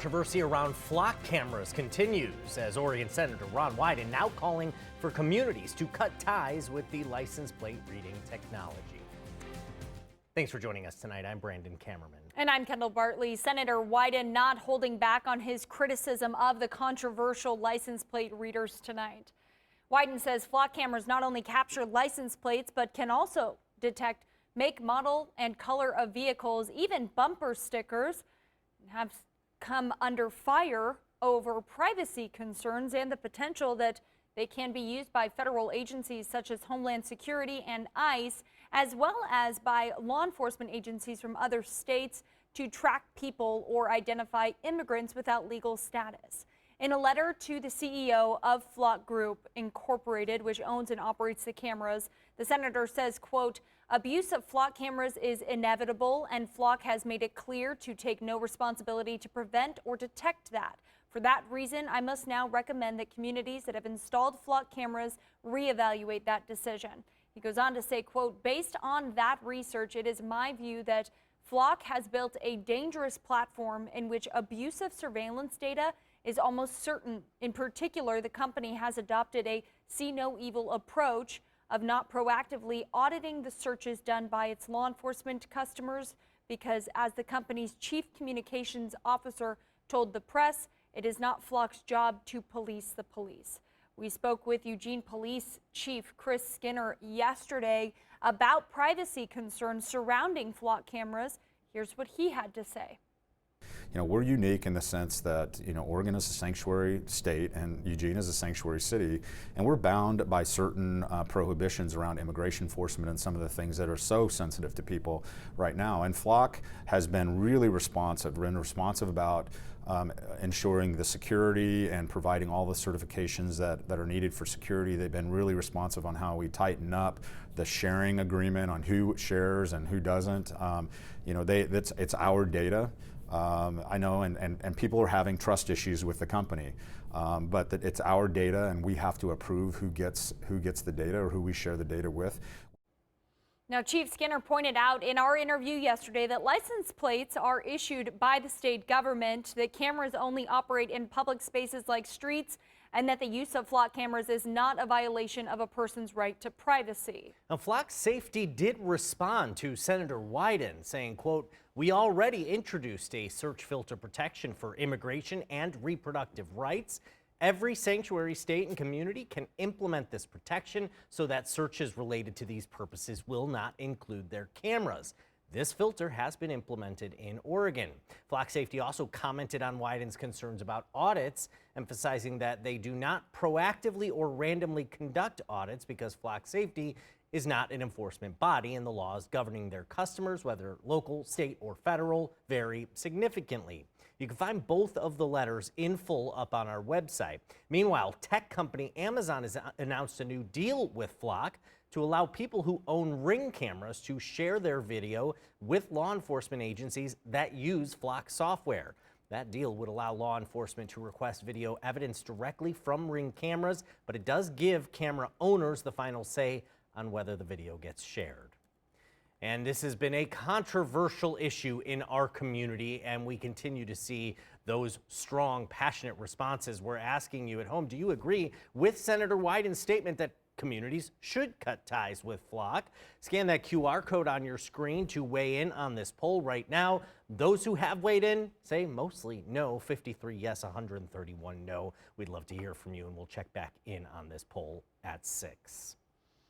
controversy around flock cameras continues as Oregon Senator Ron Wyden now calling for communities to cut ties with the license plate reading technology. Thanks for joining us tonight. I'm Brandon Kamerman. And I'm Kendall Bartley. Senator Wyden not holding back on his criticism of the controversial license plate readers tonight. Wyden says flock cameras not only capture license plates, but can also detect make, model, and color of vehicles. Even bumper stickers have come under fire over privacy concerns and the potential that they can be used by federal agencies such as Homeland Security and ICE, as well as by law enforcement agencies from other states to track people or identify immigrants without legal status. In a letter to the CEO of Flock Group Incorporated, which owns and operates the cameras, the senator says, quote, "Abuse of flock cameras is inevitable, and Flock has made it clear to take no responsibility to prevent or detect that. For that reason, I must now recommend that communities that have installed flock cameras reevaluate that decision." He goes on to say, quote, "Based on that research, it is my view that Flock has built a dangerous platform in which abuse of surveillance data is almost certain. In particular, the company has adopted a see no evil approach of not proactively auditing the searches done by its law enforcement customers because, as the company's chief communications officer told the press, it is not Flock's job to police the police." We spoke with Eugene Police Chief Chris Skinner yesterday about privacy concerns surrounding flock cameras. Here's what he had to say. We're unique in the sense that, Oregon is a sanctuary state and Eugene is a sanctuary city, and we're bound by certain prohibitions around immigration enforcement and some of the things that are so sensitive to people right now. And Flock has been really responsive about ensuring the security and providing all the certifications that are needed for security. They've been really responsive on how we tighten up the sharing agreement on who shares and who doesn't. It's our data. I know, and people are having trust issues with the company, but that it's our data, and we have to approve who gets the data or who we share the data with. Now, Chief Skinner pointed out in our interview yesterday that license plates are issued by the state government, that cameras only operate in public spaces like streets, and that the use of flock cameras is not a violation of a person's right to privacy. Now, Flock Safety did respond to Senator Wyden, saying, quote, "We already introduced a search filter protection for immigration and reproductive rights. Every sanctuary state and community can implement this protection so that searches related to these purposes will not include their cameras. This filter has been implemented in Oregon." Flock Safety also commented on Wyden's concerns about audits, emphasizing that they do not proactively or randomly conduct audits because Flock Safety is not an enforcement body, and the laws governing their customers, whether local, state, or federal, vary significantly. You can find both of the letters in full up on our website. Meanwhile, tech company Amazon has announced a new deal with Flock to allow people who own Ring cameras to share their video with law enforcement agencies that use Flock software. That deal would allow law enforcement to request video evidence directly from Ring cameras, but it does give camera owners the final say on whether the video gets shared. And this has been a controversial issue in our community, and we continue to see those strong, passionate responses. We're asking you at home, do you agree with Senator Wyden's statement that communities should cut ties with Flock? Scan that QR code on your screen to weigh in on this poll right now. Those who have weighed in say mostly no, 53 yes, 131 no. We'd love to hear from you, and we'll check back in on this poll at 6.